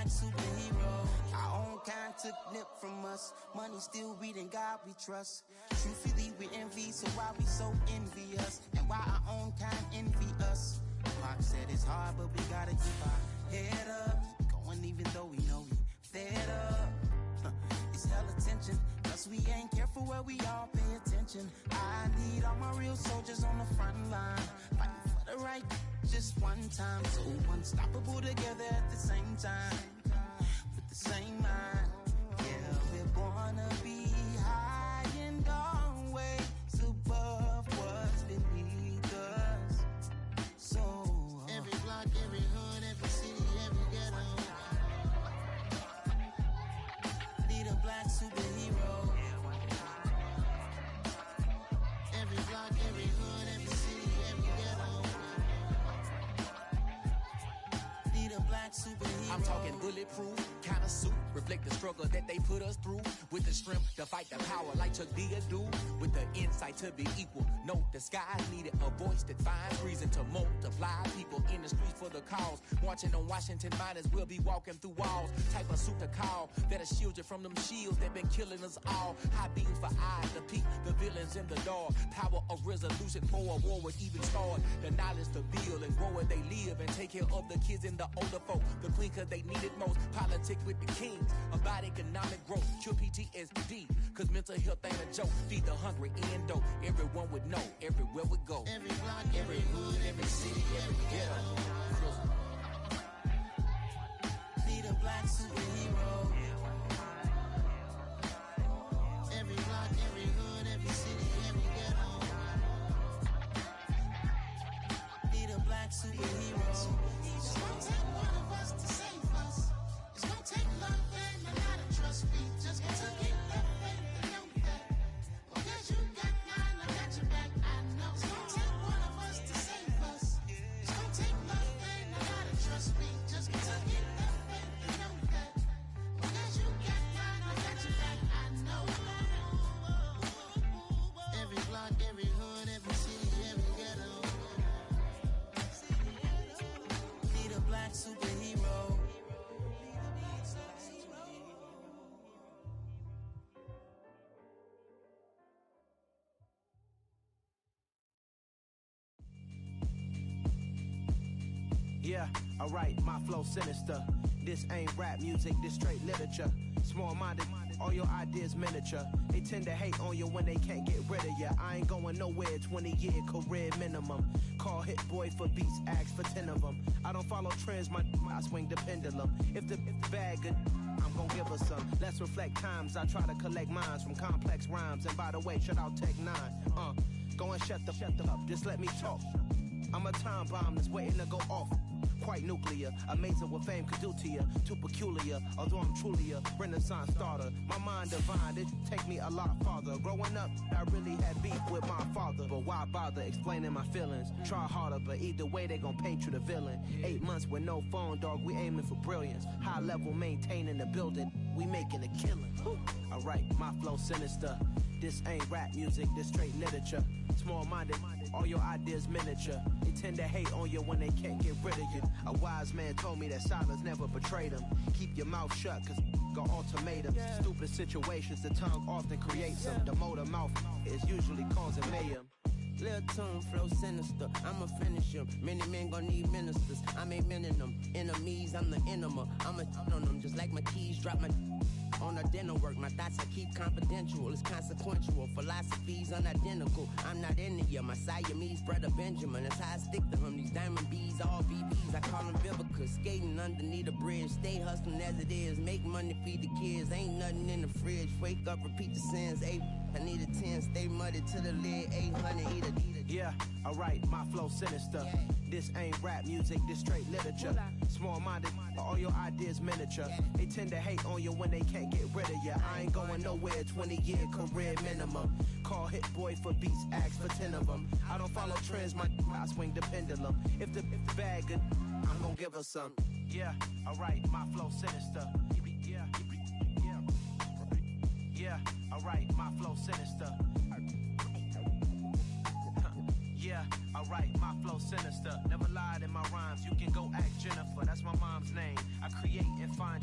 superhero. Our own kind took nip from us. Money still reading, God we trust. Truthfully we envy, so why we so envious? And why our own kind envy us? Pac said it's hard, but we gotta keep our head up. Going even though we know we fed up. It's hella tension, plus we ain't careful where we all pay attention. I need all my real soldiers on the front line, fighting for the right just one time. So unstoppable together at the same time, with the same mind. Yeah, we're gonna be high and always above what's beneath us. So every block, every hood, every city, every ghetto need a black superhero. Every block, every hood, every city, every ghetto Need a black superhero. I'm talking bulletproof kind of suit, reflect the struggle that they put us through. With the strength to fight the power like Chuck D do. With the insight to be equal. No, the skies needed a voice that finds reason to multiply. People in the streets for the cause. Marching on Washington, might as well be walking through walls. Type of suit to call that'll shield you from them shields that been killing us all. High beams for eyes to peek the villains in the dark. Power of resolution for a war would even start. The knowledge to build and grow where they live and take care of the kids and the older folk. The clean cause they need it most. Politics with the kings about economic growth. Cure PTSD cause mental health ain't a joke. Feed the hungry and dope. Everyone would know everywhere we go. Every block, every hood, every city, every ghetto Need a black superhero. Every block, every hood, every city, every ghetto Need a black superhero. It's gonna take one of us to save us. It's gonna take love and a lot of trust. We just got to get that faith and know that. Because you got mine, I got your back, I know. It's gonna take one of us to save us. It's gonna take love and a lot of trust. We just got to get that faith and know that. Because you got mine, I got your back, I know. Every block, every hood, every city, every ghetto Need a black superhero. Yeah, alright, my flow sinister. This ain't rap music, this straight literature. Small-minded, all your ideas miniature. They tend to hate on you when they can't get rid of you. I ain't going nowhere, 20-year career minimum. Call Hit Boy for beats, ask for 10 of them. I don't follow trends, I swing the pendulum. If the bag good, I'm gon' give her some. Let's reflect times, I try to collect minds from complex rhymes. And by the way, shout out Tech 9. Go and shut the up, just let me talk. I'm a time bomb that's waiting to go off. Quite nuclear, amazing what fame could do to you. Too peculiar, although I'm truly a renaissance starter. My mind divine, it take me a lot farther. Growing up, I really had beef with my father. But why bother explaining my feelings? Try harder, but either way they gon' paint you the villain. 8 months with no phone, dog, we aiming for brilliance. High level maintaining the building, we making a killing. Alright, my flow sinister. This ain't rap music, this straight literature. Small-minded, all your ideas miniature. They tend to hate on you when they can't get rid of you. A wise man told me that silence never betrayed him. Keep your mouth shut, cause got ultimatums. Stupid situations, the tongue often creates them. The motor mouth is usually causing mayhem. Lil' tune, flow sinister, I'ma finish him. Many men gon' need ministers, I'm aiming them. Enemies, I'm the enema. I'ma on them, just like my keys drop my on a dinner work. My thoughts I keep confidential, it's consequential. Philosophies unidentical, I'm not into you. My Siamese brother Benjamin, that's how I stick to him. These diamond bees, all BBs, I call them Vivica. Skating underneath a bridge, stay hustling as it is. Make money, feed the kids, ain't nothing in the fridge. Wake up, repeat the sins, I need a 10, stay muddy to the lid, 800, eat a. Yeah, alright, my flow sinister. This ain't rap music, this straight literature. Small-minded, all your ideas miniature. They tend to hate on you when they can't get rid of you. I ain't going nowhere, 20-year career minimum. Call Hit Boy for beats, ask for 10 of them. I don't follow trends, I swing the pendulum. If the bag good, I'm gon' give her some. Yeah, alright, my flow sinister. Yeah, alright, my flow sinister. Yeah, alright, my flow sinister. Never lied in my rhymes, you can go ask Jennifer, that's my mom's name. I create and find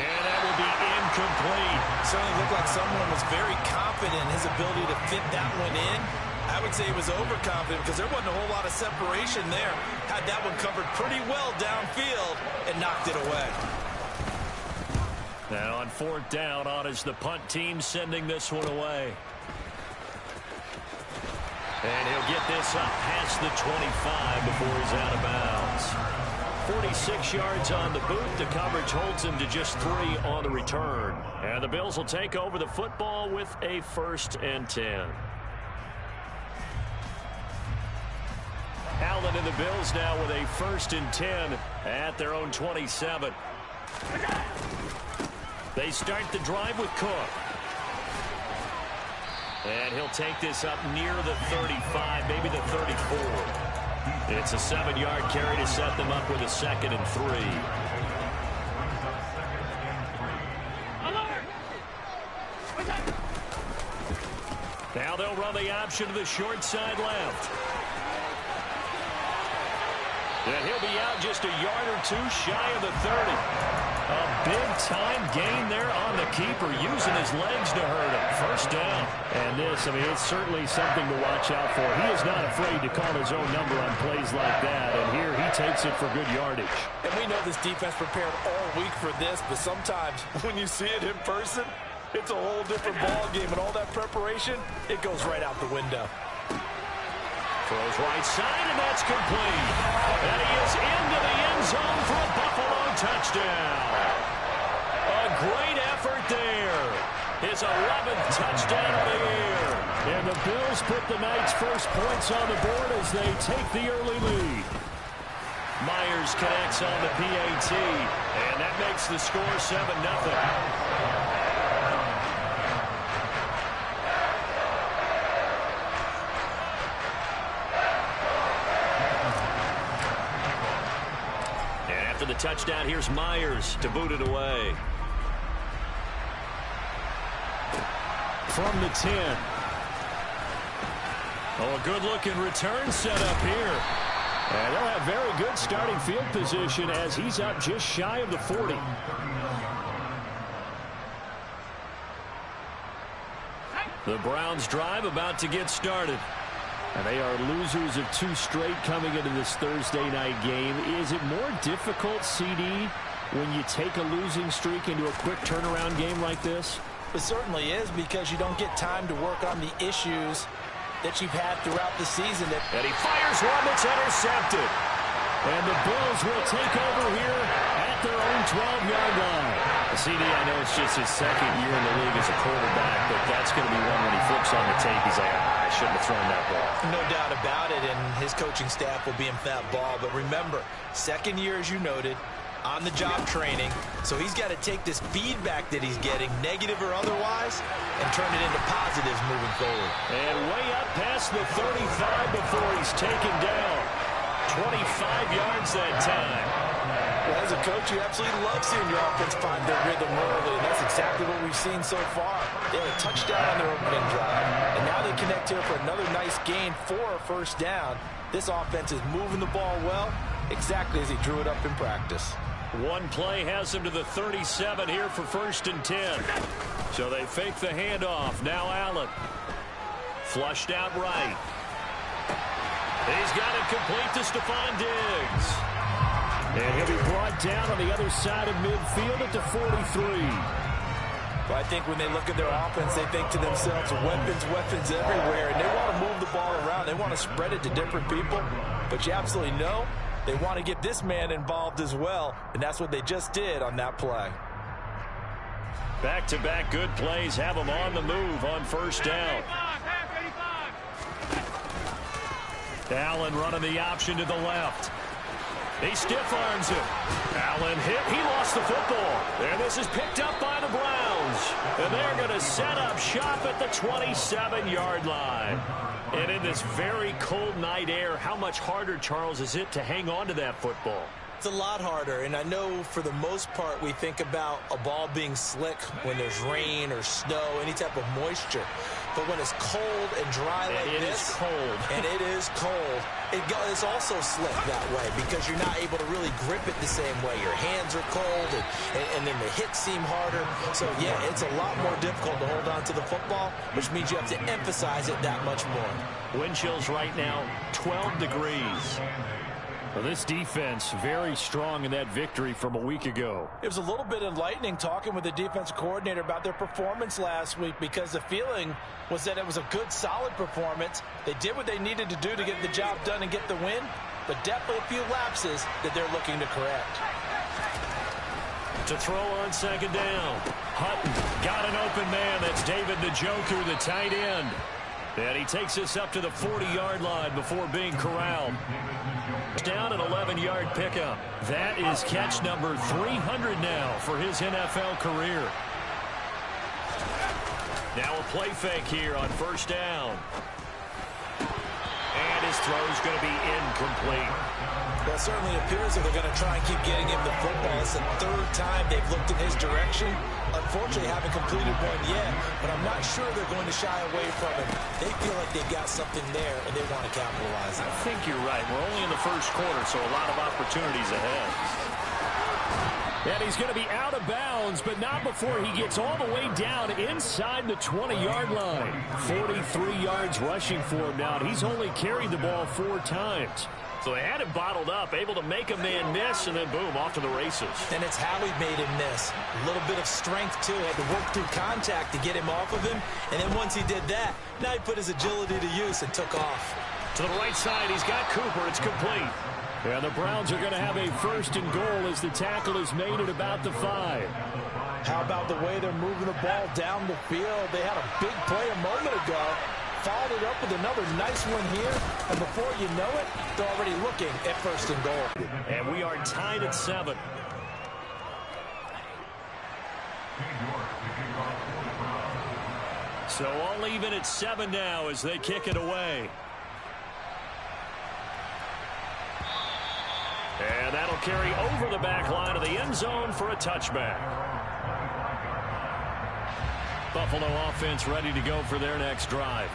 And that will be incomplete. Certainly looked like someone was very confident in his ability to fit that one in. I would say he was overconfident because there wasn't a whole lot of separation there. Had that one covered pretty well downfield and knocked it away. Now on 4th down, on is the punt team sending this one away. And he'll get this up past the 25 before he's out of bounds. 46 yards on the boot. The coverage holds him to just 3 on the return. And the Bills will take over the football with a 1st and 10. Allen and the Bills now with a 1st and 10 at their own 27. They start the drive with Cook. And he'll take this up near the 35, maybe the 34. It's a 7-yard carry to set them up with a 2nd and 3. Now they'll run the option to the short side left. And he'll be out just a yard or 2 shy of the 30. A big-time gain there on the keeper, using his legs to hurt him. 1st down. And this, I mean, it's certainly something to watch out for. He is not afraid to call his own number on plays like that. And here he takes it for good yardage. And we know this defense prepared all week for this, but sometimes when you see it in person, it's a whole different ball game. And all that preparation, it goes right out the window. Throws right side, and that's complete. And he is into the end zone for a Buffalo touchdown. A great effort there. His 11th touchdown of the year. And the Bills put the night's first points on the board as they take the early lead. Myers connects on the PAT, and that makes the score 7-0. The touchdown, here's Myers to boot it away. From the 10. Oh, a good-looking return set up here. And they'll have very good starting field position as he's up just shy of the 40. The Browns drive about to get started. And they are losers of 2 straight coming into this Thursday night game. Is it more difficult, CD, when you take a losing streak into a quick turnaround game like this? It certainly is, because you don't get time to work on the issues that you've had throughout the season. And he fires one that's intercepted. And the Bills will take over here at their own 12-yard line. CD, I know it's just his 2nd year in the league as a quarterback, but that's going to be one when he flips on the tape. He's like, I shouldn't have thrown that ball. No doubt about it, and his coaching staff will be in that ball. But remember, 2nd year, as you noted, on-the-job training. So he's got to take this feedback that he's getting, negative or otherwise, and turn it into positives moving forward. And way up past the 35 before he's taken down. 25 yards that time. Well, as a coach, you absolutely love seeing your offense find their rhythm early, and that's exactly what we've seen so far. They had a touchdown on their opening drive, and now they connect here for another nice gain for a 1st down. This offense is moving the ball well, exactly as he drew it up in practice. One play has him to the 37 here for 1st and 10. So they fake the handoff. Now Allen. Flushed out right. He's got it complete to Stephon Diggs. And he'll be brought down on the other side of midfield at the 43. Well, I think when they look at their offense, they think to themselves, weapons everywhere, and they want to move the ball around. They want to spread it to different people. But you absolutely know they want to get this man involved as well, and that's what they just did on that play. Back-to-back good plays have them on the move on 1st down. Allen running the option to the left. He stiff-arms it. Allen hit. He lost the football. And this is picked up by the Browns. And they're going to set up shop at the 27-yard line. And in this very cold night air, how much harder, Charles, is it to hang on to that football? It's a lot harder, and I know for the most part we think about a ball being slick when there's rain or snow, any type of moisture. but when it's cold and dry like this, and it is cold, it's also slick that way because you're not able to really grip it the same way. Your hands are cold, and then the hits seem harder. So, yeah, it's a lot more difficult to hold on to the football, which means you have to emphasize it that much more. Wind chills right now, 12 degrees. Well, this defense very strong in that victory from a week ago. It was a little bit enlightening talking with the defensive coordinator about their performance last week because the feeling was that it was a good, solid performance. They did what they needed to do to get the job done and get the win, but definitely a few lapses that they're looking to correct. To throw on second down. Hutton got an open man. That's David Njoku, the tight end. And he takes us up to the 40-yard line before being corralled. Down an 11-yard pickup. That is catch number 300 now for his NFL career. Now a play fake here on first down. And his throw's going to be incomplete. Well, it certainly appears that they're going to try and keep getting him the football. It's the third time they've looked in his direction. Unfortunately, haven't completed one yet, but I'm not sure they're going to shy away from him. They feel like they've got something there, and they want to capitalize on it. I think you're right. We're only in the first quarter, so a lot of opportunities ahead. And he's going to be out of bounds, but not before he gets all the way down inside the 20-yard line. 43 yards rushing for him now, and he's only carried the ball 4 times. So they had him bottled up, able to make a man miss, and then boom, off to the races. And it's how he made him miss. A little bit of strength, too. Had to work through contact to get him off of him. And then once he did that, now he put his agility to use and took off. To the right side, he's got Cooper. It's complete. And the Browns are going to have a first and goal as the tackle is made at about the 5. How about the way they're moving the ball down the field? They had a big play a moment ago. Followed it up with another nice one here, and before you know it, they're already looking at first and goal. And we are tied at 7. So all even at 7 now as they kick it away. And that'll carry over the back line of the end zone for a touchback. Buffalo offense ready to go for their next drive.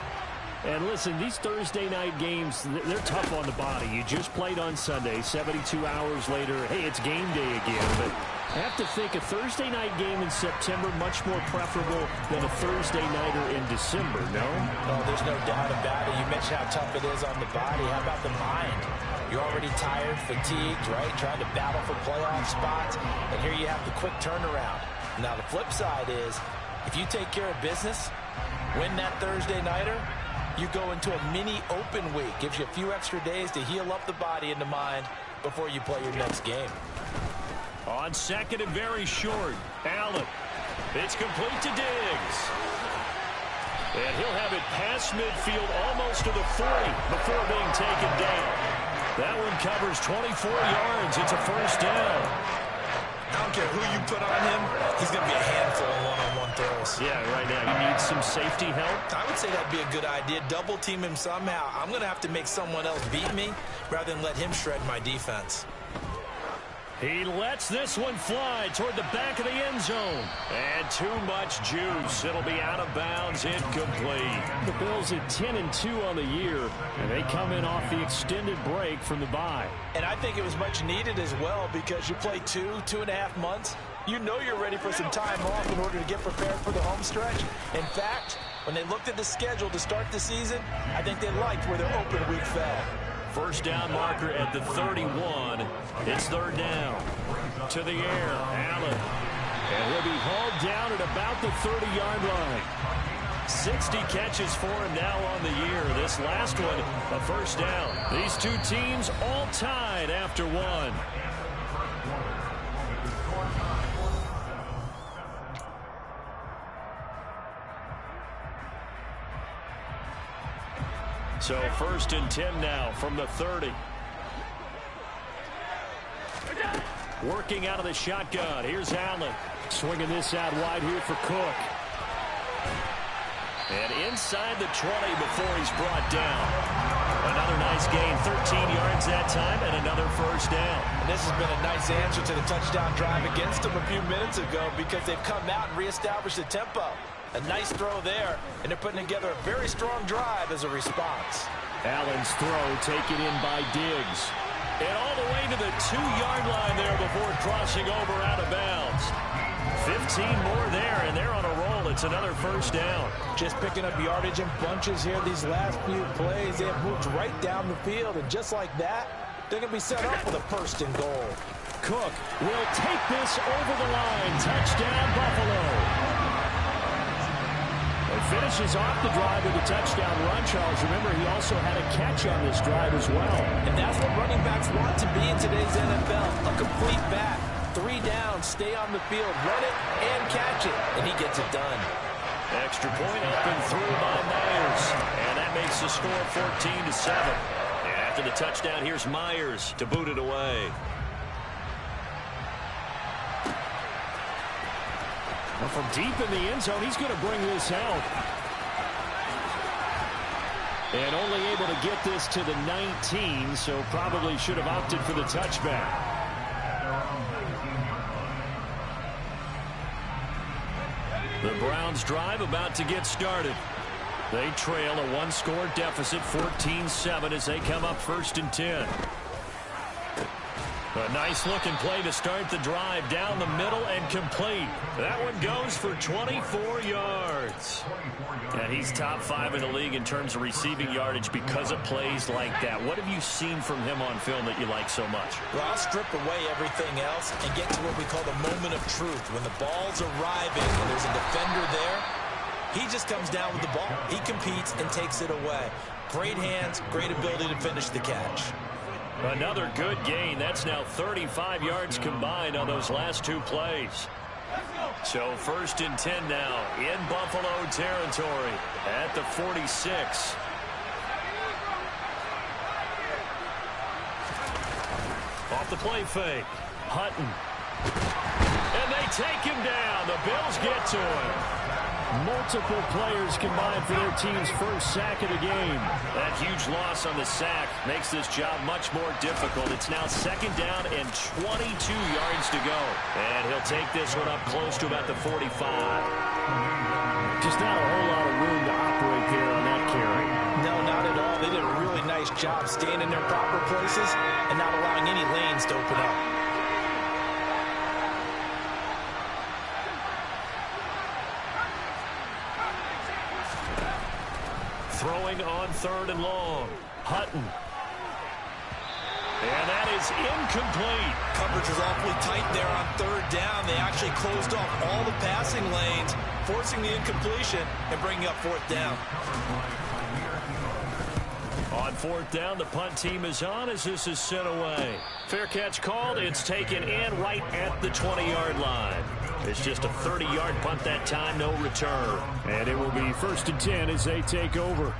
And listen, these Thursday night games, they're tough on the body. You just played on Sunday, 72 hours later, hey, it's game day again. But I have to think a Thursday night game in September much more preferable than a Thursday nighter in December, no? No, there's no doubt about it. You mentioned how tough it is on the body. How about the mind? You're already tired, fatigued, right? Trying to battle for playoff spots. And here you have the quick turnaround. Now, the flip side is, if you take care of business, win that Thursday nighter, you go into a mini open week. Gives you a few extra days to heal up the body and the mind before you play your next game. On second and very short, Allen. It's complete to Diggs. And he'll have it past midfield almost to the 40 before being taken down. That one covers 24 yards. It's a first down. I don't care who you put on him, he's going to be a handful of one-on-one throws. Yeah, right now you need some safety help. I would say that'd be a good idea. Double team him somehow. I'm going to have to make someone else beat me rather than let him shred my defense. He lets this one fly toward the back of the end zone. And too much juice. It'll be out of bounds, incomplete. The Bills at 10-2 on the year, and they come in off the extended break from the bye. And I think it was much needed as well because you play 2.5 months. You know you're ready for some time off in order to get prepared for the home stretch. In fact, when they looked at the schedule to start the season, I think they liked where their open week fell. First down marker at the 31. It's third down. To the air, Allen. And he'll be hauled down at about the 30-yard line. 60 catches for him now on the year. This last one, a first down. These two teams all tied after one. So first and 10 now from the 30. Working out of the shotgun. Here's Allen. Swinging this out wide here for Cook. And inside the 20 before he's brought down. Another nice gain. 13 yards that time and another first down. And this has been a nice answer to the touchdown drive against them a few minutes ago because they've come out and reestablished the tempo. A nice throw there, and they're putting together a very strong drive as a response. Allen's throw taken in by Diggs. And all the way to the 2-yard line there before crossing over out of bounds. 15 more there, and they're on a roll. It's another first down. Just picking up yardage in bunches here these last few plays. They have moved right down the field, and just like that, they're going to be set up with a first and goal. Cook will take this over the line. Touchdown, Buffalo. It finishes off the drive with a touchdown run, Charles. Remember, he also had a catch on this drive as well. And that's what running backs want to be in today's NFL. A complete back. 3 down, stay on the field, run it, and catch it. And he gets it done. Extra point up and through by Myers. And that makes the score 14-7. And after the touchdown, here's Myers to boot it away. Well, from deep in the end zone, he's going to bring this out. And only able to get this to the 19, so probably should have opted for the touchback. The Browns drive about to get started. They trail a 1-score deficit, 14-7, as they come up 1st and 10. A nice-looking play to start the drive down the middle and complete. That one goes for 24 yards. And he's top 5 in the league in terms of receiving yardage because of plays like that. What have you seen from him on film that you like so much? Well, I'll strip away everything else and get to what we call the moment of truth. When the ball's arriving and there's a defender there, he just comes down with the ball. He competes and takes it away. Great hands, great ability to finish the catch. Another good gain. That's now 35 yards combined on those last 2 plays. So 1st and 10 now in Buffalo territory at the 46. Off the play fake. Hutton. And they take him down. The Bills get to him. Multiple players combined for their team's first sack of the game. That huge loss on the sack makes this job much more difficult. It's now 2nd down and 22 yards to go. And he'll take this one up close to about the 45. Just not a whole lot of room to operate there on that carry. No, not at all. They did a really nice job staying in their proper places and not allowing any lanes to open up. Throwing on 3rd and long. Hutton. And that is incomplete. Coverage was awfully tight there on 3rd down. They actually closed off all the passing lanes, forcing the incompletion and bringing up 4th down. On 4th down, the punt team is on as this is sent away. Fair catch called. It's taken in right at the 20-yard line. It's just a 30-yard punt that time, no return. And it will be 1st and 10 as they take over.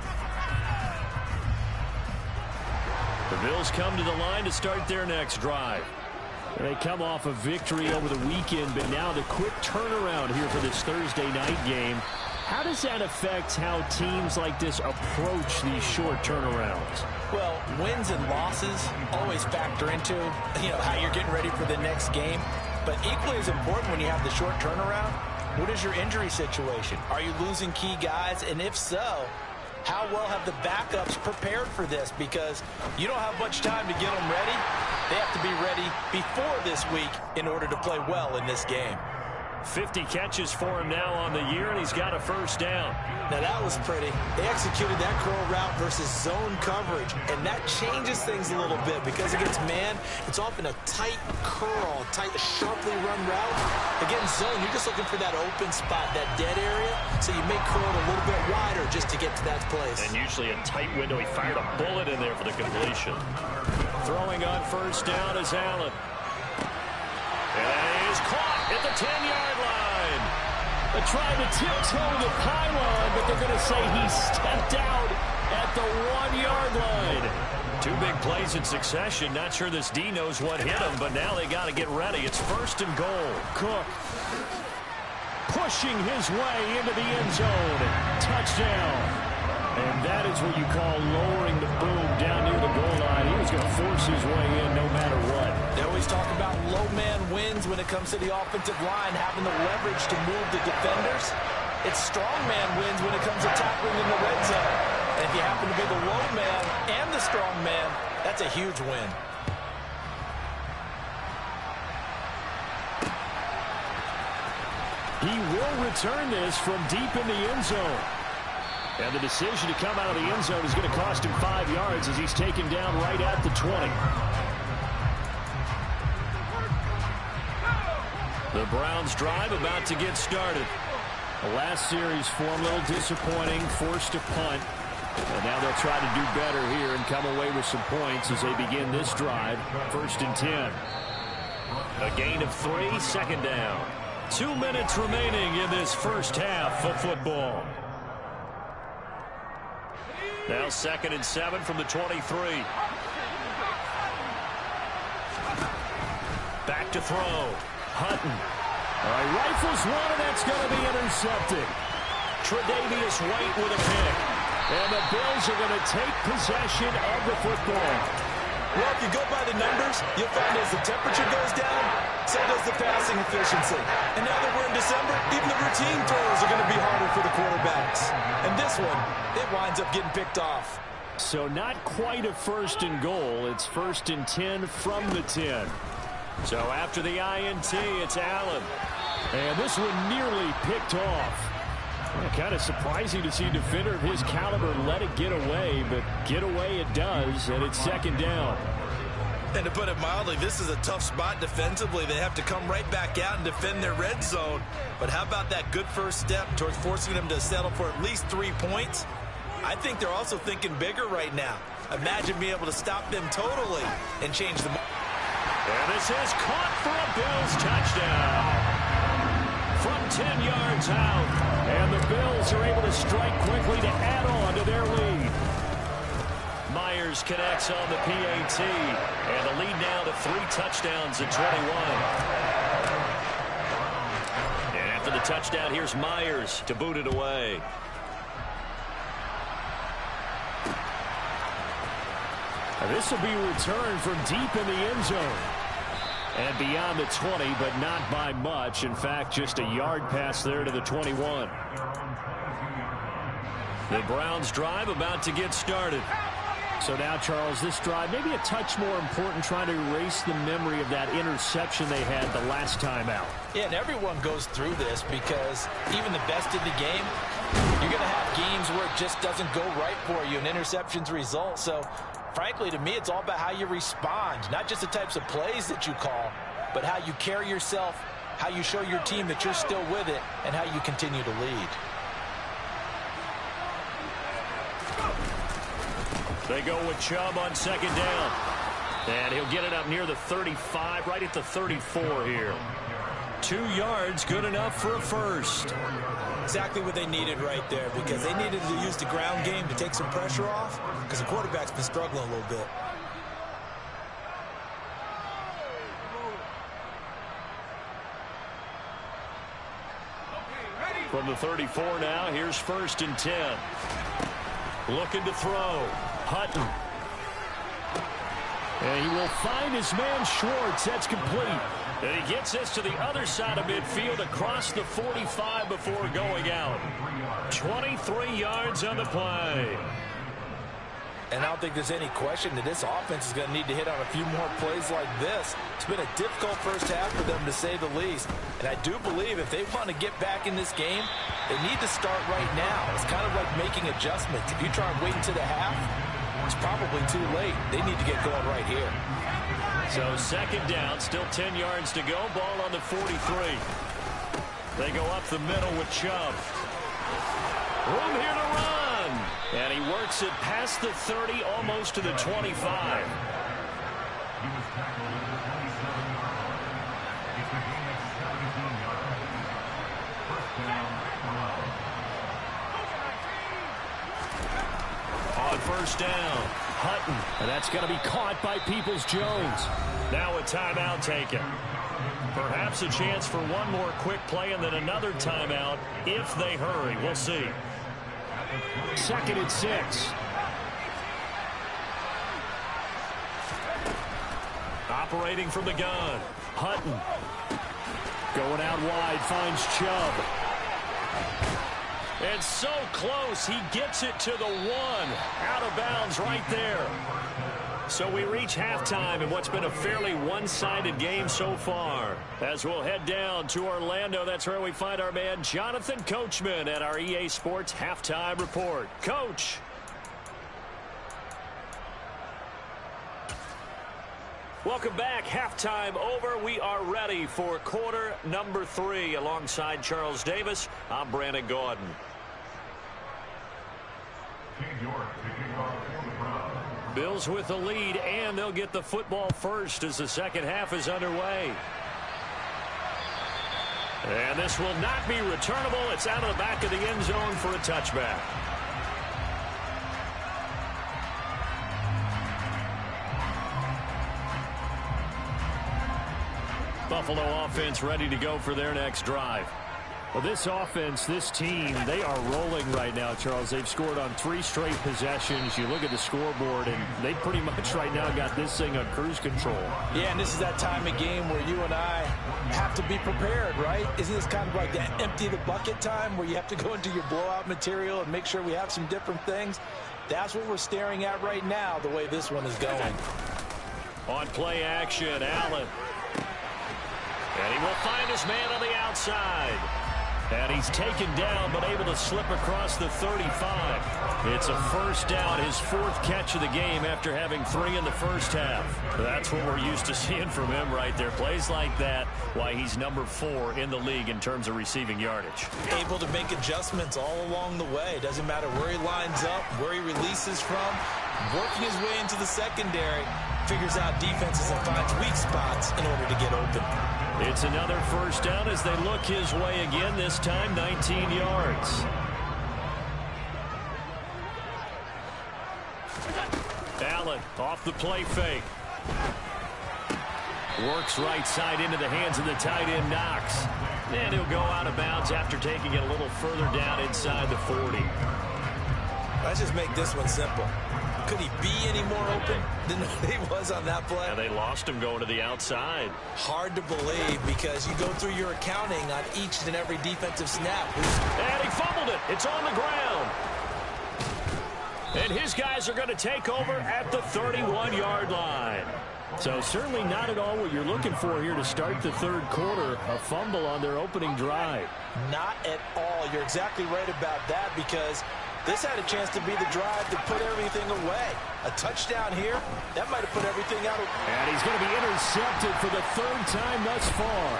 The Bills come to the line to start their next drive. They come off a victory over the weekend, but now the quick turnaround here for this Thursday night game. How does that affect how teams like this approach these short turnarounds? Well, wins and losses always factor into, how you're getting ready for the next game. But equally as important when you have the short turnaround, what is your injury situation? Are you losing key guys? And if so, how well have the backups prepared for this? Because you don't have much time to get them ready. They have to be ready before this week in order to play well in this game. 50 catches for him now on the year, and he's got a first down. Now that was pretty. They executed that curl route versus zone coverage, and that changes things a little bit because against man, it's often a tight curl, sharply run route. Against zone, you're just looking for that open spot, that dead area, so you make curl a little bit wider just to get to that place. And usually a tight window. He fired a bullet in there for the completion. Throwing on first down is Allen. And he is caught at the 10-yard line. They tried to tiptoe the pylon, but they're going to say he stepped out at the 1-yard line. 2 big plays in succession. Not sure this D knows what hit him, but now they got to get ready. It's 1st and goal. Cook pushing his way into the end zone. Touchdown. And that is what you call lowering the boom down near the goal line. He was going to force his way in no matter what. They always talk about low man wins when it comes to the offensive line, having the leverage to move the defenders. It's strongman wins when it comes to tackling in the red zone. And if you happen to be the low man and the strong man, that's a huge win. He will return this from deep in the end zone. And the decision to come out of the end zone is going to cost him 5 yards as he's taken down right at the 20. The Browns drive about to get started. The last series form a little disappointing, forced a punt. And now they'll try to do better here and come away with some points as they begin this drive. 1st and 10. A gain of 3, second down. 2 minutes remaining in this first half of football. Now 2nd and 7 from the 23. Back to throw. Hutton. All right, rifles one, and that's going to be intercepted. Tre'Davious White with a pick. And the Bills are going to take possession of the football. Well, if you go by the numbers, you'll find as the temperature goes down, so does the passing efficiency. And now that we're in December, even the routine throws are going to be harder for the quarterbacks. And this one, it winds up getting picked off. So not quite a 1st and goal. It's 1st and 10 from the 10. So after the INT, it's Allen. And this one nearly picked off. Kind of surprising to see a defender of his caliber let it get away, but get away it does, and it's 2nd down. And to put it mildly, this is a tough spot defensively. They have to come right back out and defend their red zone. But how about that good first step towards forcing them to settle for at least 3 points? I think they're also thinking bigger right now. Imagine being able to stop them totally and change the... And this is caught for a Bills touchdown. From 10 yards out. And the Bills are able to strike quickly to add on to their lead. Myers connects on the PAT. And the lead now to 3 touchdowns at 21. And after the touchdown, here's Myers to boot it away. And this will be returned from deep in the end zone. And beyond the 20, but not by much. In fact, just a yard pass there to the 21. The Browns drive about to get started. So now, Charles, this drive maybe a touch more important, trying to erase the memory of that interception they had the last time out. Yeah, and everyone goes through this because even the best in the game, you're going to have games where it just doesn't go right for you and interceptions result. So frankly, to me, it's all about how you respond, not just the types of plays that you call, but how you carry yourself, how you show your team that you're still with it, and how you continue to lead. They go with Chubb on 2nd down. And he'll get it up near the 35, right at the 34 here. 2 yards, good enough for a first. Exactly what they needed right there, because they needed to use the ground game to take some pressure off, because the quarterback's been struggling a little bit. From the 34 now, here's 1st and 10. Looking to throw. Hutton. And he will find his man Schwartz. That's complete. And he gets this to the other side of midfield across the 45 before going out. 23 yards on the play. And I don't think there's any question that this offense is going to need to hit on a few more plays like this. It's been a difficult first half for them, to say the least. And I do believe if they want to get back in this game, they need to start right now. It's kind of like making adjustments. If you try and wait until the half, it's probably too late. They need to get going right here. So 2nd down, still 10 yards to go. Ball on the 43. They go up the middle with Chubb. Room here to run. And he works it past the 30, almost to the 25. On 1st down, Hutton. And that's going to be caught by Peoples-Jones. Now a timeout taken. Perhaps a chance for one more quick play and then another timeout if they hurry. We'll see. 2nd and 6. Operating from the gun. Hutton. Going out wide, finds Chubb. It's so close. He gets it to the 1. Out of bounds right there. So we reach halftime in what's been a fairly one-sided game so far. As we'll head down to Orlando, that's where we find our man Jonathan Coachman at our EA Sports Halftime Report. Coach. Welcome back. Halftime over. We are ready for quarter number 3. Alongside Charles Davis, I'm Brandon Gaudin. Bills with the lead, and they'll get the football first as the second half is underway. And this will not be returnable. It's out of the back of the end zone for a touchback. Buffalo offense ready to go for their next drive. Well, this offense, this team, they are rolling right now, Charles. They've scored on 3 straight possessions. You look at the scoreboard, and they pretty much right now got this thing on cruise control. Yeah, and this is that time of game where you and I have to be prepared, right? Isn't this kind of like that empty the bucket time where you have to go into your blowout material and make sure we have some different things? That's what we're staring at right now, the way this one is going. On play action, Allen. And he will find his man on the outside. And he's taken down, but able to slip across the 35. It's a first down, his 4th catch of the game after having 3 in the first half. That's what we're used to seeing from him right there. Plays like that, why he's number 4 in the league in terms of receiving yardage. Able to make adjustments all along the way. Doesn't matter where he lines up, where he releases from. Working his way into the secondary. Figures out defenses and finds weak spots in order to get open. It's another first down as they look his way again, this time 19 yards. Allen off the play fake. Works right side into the hands of the tight end Knox. And he'll go out of bounds after taking it a little further down inside the 40. Let's just make this one simple. Could he be any more open than he was on that play? And they lost him going to the outside. Hard to believe because you go through your accounting on each and every defensive snap. And he fumbled it. It's on the ground. And his guys are going to take over at the 31-yard line. So certainly not at all what you're looking for here to start the third quarter. A fumble on their opening drive. Not at all. You're exactly right about that because this had a chance to be the drive to put everything away. A touchdown here, that might have put everything out. And he's going to be intercepted for the 3rd time thus far.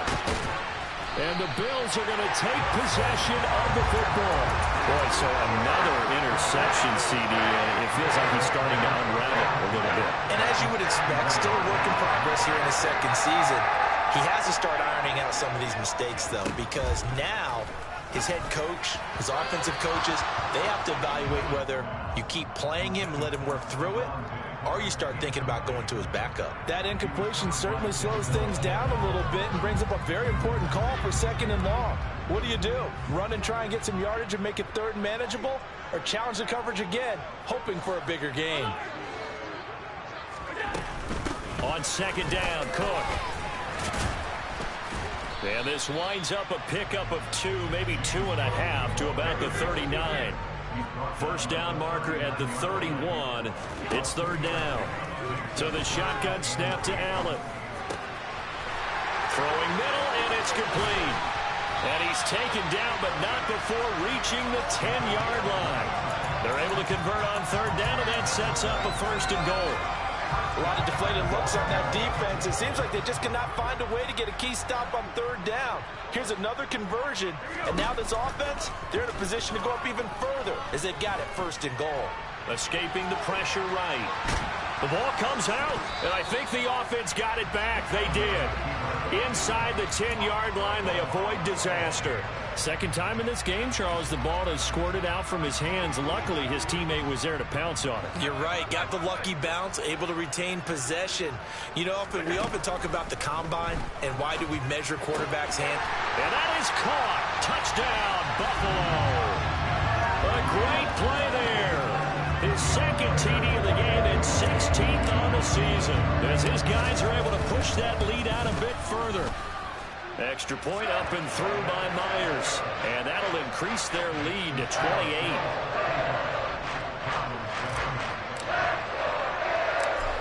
And the Bills are going to take possession of the football. Boy, so another interception, CD. It feels like he's starting to unravel a little bit. And as you would expect, still a work in progress here in his 2nd season. He has to start ironing out some of these mistakes, though, because now his head coach, his offensive coaches, they have to evaluate whether you keep playing him and let him work through it, or you start thinking about going to his backup. That incompletion certainly slows things down a little bit and brings up a very important call for 2nd and long. What do? Run and try and get some yardage and make it 3rd and manageable, or challenge the coverage again, hoping for a bigger gain? On 2nd down, Cook. And this winds up a pickup of 2, maybe 2.5 to about the 39. First down marker at the 31. It's 3rd down. So the shotgun snap to Allen. Throwing middle, and it's complete. And he's taken down, but not before reaching the 10-yard line. They're able to convert on 3rd down, and that sets up a 1st and goal. A lot of deflated looks on that defense. It seems like they just cannot find a way to get a key stop on 3rd down. Here's another conversion, and now this offense, they're in a position to go up even further as they've got it 1st and goal. Escaping the pressure right. The ball comes out, and I think the offense got it back. They did. Inside the 10-yard line, they avoid disaster. Second time in this game, Charles, the ball has squirted out from his hands. Luckily, his teammate was there to pounce on it. You're right. Got the lucky bounce, able to retain possession. You know, we often talk about the combine and why do we measure quarterbacks' hand. And that is caught. Touchdown, Buffalo. A great play there. His 2nd TD of the game and 16th on the season. As his guys are able to push that lead out a bit further. Extra point up and through by Myers. And that'll increase their lead to 28.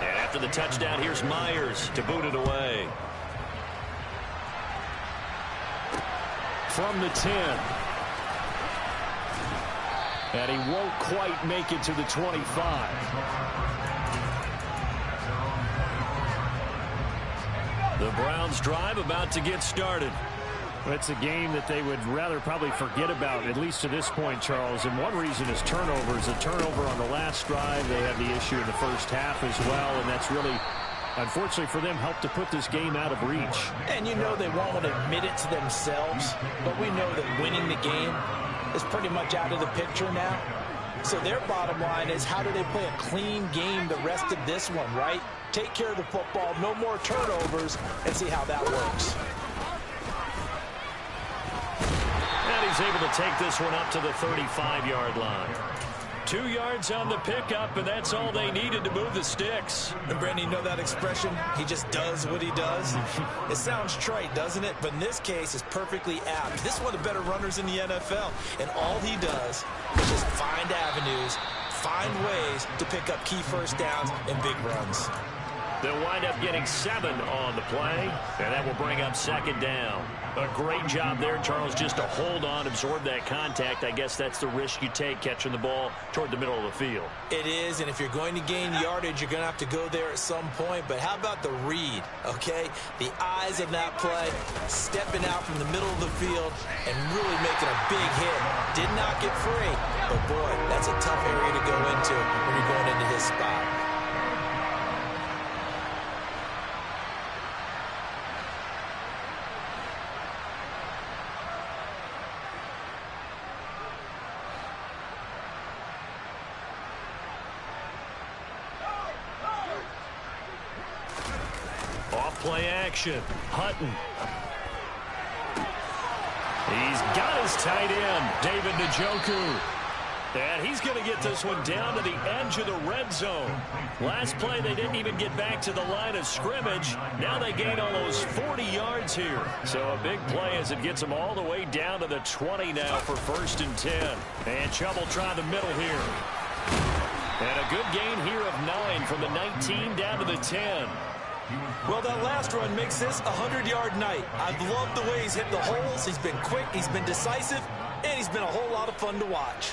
And after the touchdown, here's Myers to boot it away. From the 10. And he won't quite make it to the 25. The Browns drive about to get started. It's a game that they would rather probably forget about, at least to this point, Charles. And one reason is turnovers. A turnover on the last drive. They had the issue in the first half as well, and that's really, unfortunately for them, helped to put this game out of reach. And you know they won't admit it to themselves, but we know that winning the game is pretty much out of the picture now. So their bottom line is, how do they play a clean game the rest of this one, right? Take care of the football, no more turnovers, and see how that works. And he's able to take this one up to the 35-yard line. 2 yards on the pickup, and that's all they needed to move the sticks. And Brandon, you know that expression? He just does what he does. It sounds trite, doesn't it? But in this case, it's perfectly apt. This is one of the better runners in the NFL, and all he does is just find avenues, find ways to pick up key first downs and big runs. They'll wind up getting 7 on the play, and that will bring up second down. A great job there, Charles, just to hold on, absorb that contact. I guess that's the risk you take catching the ball toward the middle of the field. It is, and if you're going to gain yardage, you're going to have to go there at some point. But how about the read, okay? The eyes of that play, stepping out from the middle of the field and really making a big hit. Did not get free, but boy, that's a tough area to go into when you're going into his spot. Play action. Hutton. He's got his tight end, David Njoku. And he's going to get this one down to the edge of the red zone. Last play, they didn't even get back to the line of scrimmage. Now they gain almost 40 yards here. So a big play as it gets them all the way down to the 20 now for 1st and 10. And Chubb will try the middle here. And a good gain here of 9 from the 19 down to the 10. Well, that last run makes this a 100-yard night. I've loved the way he's hit the holes. He's been quick, he's been decisive, and he's been a whole lot of fun to watch.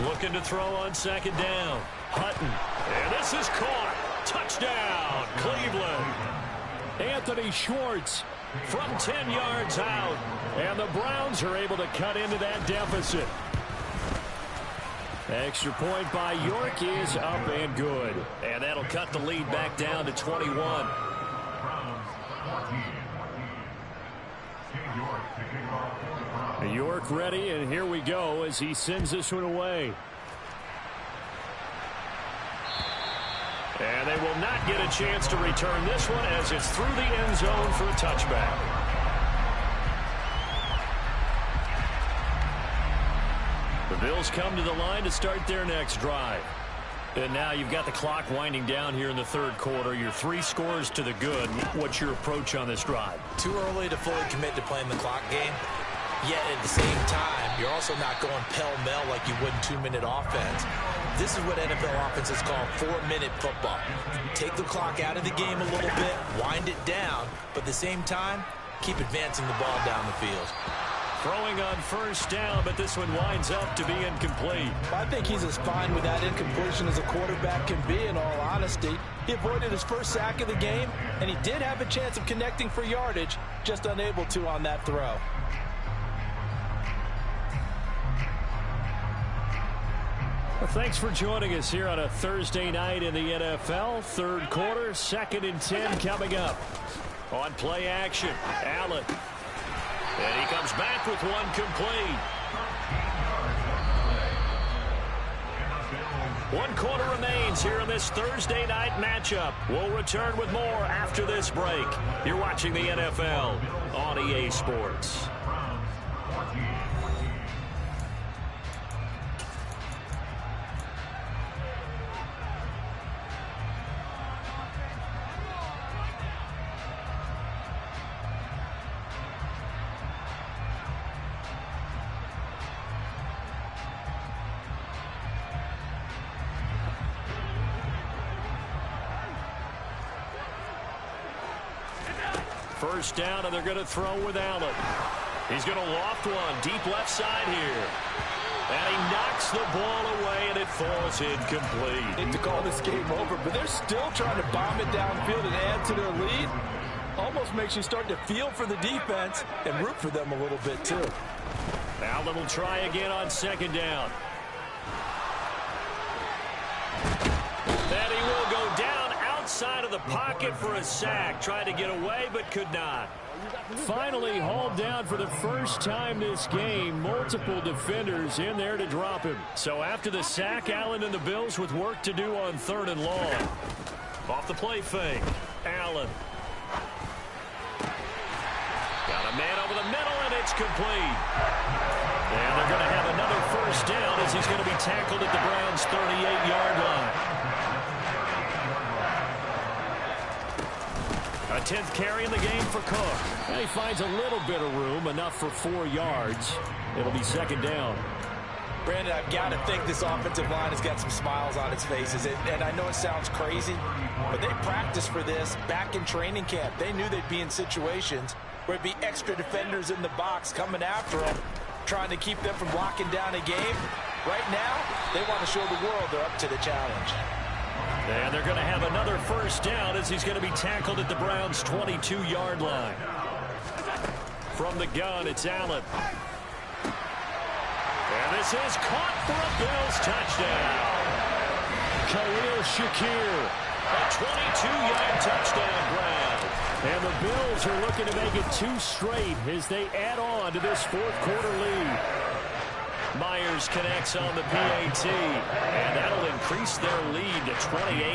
Looking to throw on second down. Hutton. And this is caught. Touchdown, Cleveland. Anthony Schwartz from 10 yards out. And the Browns are able to cut into that deficit. Extra point by York is up and good. And that'll cut the lead back down to 21. York ready, and here we go as he sends this one away. And they will not get a chance to return this one as it's through the end zone for a touchback. The Bills come to the line to start their next drive. And now you've got the clock winding down here in the third quarter. You're 3 scores to the good. What's your approach on this drive? Too early to fully commit to playing the clock game. Yet at the same time, you're also not going pell-mell like you would in 2-minute offense. This is what NFL offenses call 4-minute football. Take the clock out of the game a little bit, wind it down, but at the same time, keep advancing the ball down the field. Throwing on first down, but this one winds up to be incomplete. I think he's as fine with that incompletion as a quarterback can be, in all honesty. He avoided his first sack of the game, and he did have a chance of connecting for yardage, just unable to on that throw. Well, thanks for joining us here on a Thursday night in the NFL. Third quarter, 2nd and 10 coming up. On play action, Allen. And he comes back with one complete. 1 quarter remains here in this Thursday night matchup. We'll return with more after this break. You're watching the NFL on EA Sports. First down, and they're going to throw with Allen. He's going to loft one deep left side here. And he knocks the ball away, and it falls incomplete. They to call this game over, but they're still trying to bomb it downfield and add to their lead. Almost makes you start to feel for the defense and root for them a little bit, too. Allen will try again on second down. And he will go down outside of the pocket for a sack. Tried to get away, but could not. Finally hauled down for the first time this game. Multiple defenders in there to drop him. So after the sack, Allen and the Bills with work to do on 3rd and long. Off the play fake. Allen. Got a man over the middle, and it's complete. And they're going to have another first down as he's going to be tackled at the Browns' 38-yard line. A 10th carry in the game for Cook. And he finds a little bit of room, enough for 4 yards. It'll be second down. Brandon, I've got to think this offensive line has got some smiles on its faces. And I know it sounds crazy, but they practiced for this back in training camp. They knew they'd be in situations where it'd be extra defenders in the box coming after them, trying to keep them from locking down a game. Right now, they want to show the world they're up to the challenge. And they're going to have another first down as he's going to be tackled at the Browns' 22-yard line. From the gun, it's Allen. And this is caught for a Bills touchdown. Khalil Shakir, a 22-yard touchdown grab. And the Bills are looking to make it 2 straight as they add on to this 4th quarter lead. Myers connects on the PAT, and that'll increase their lead to 28.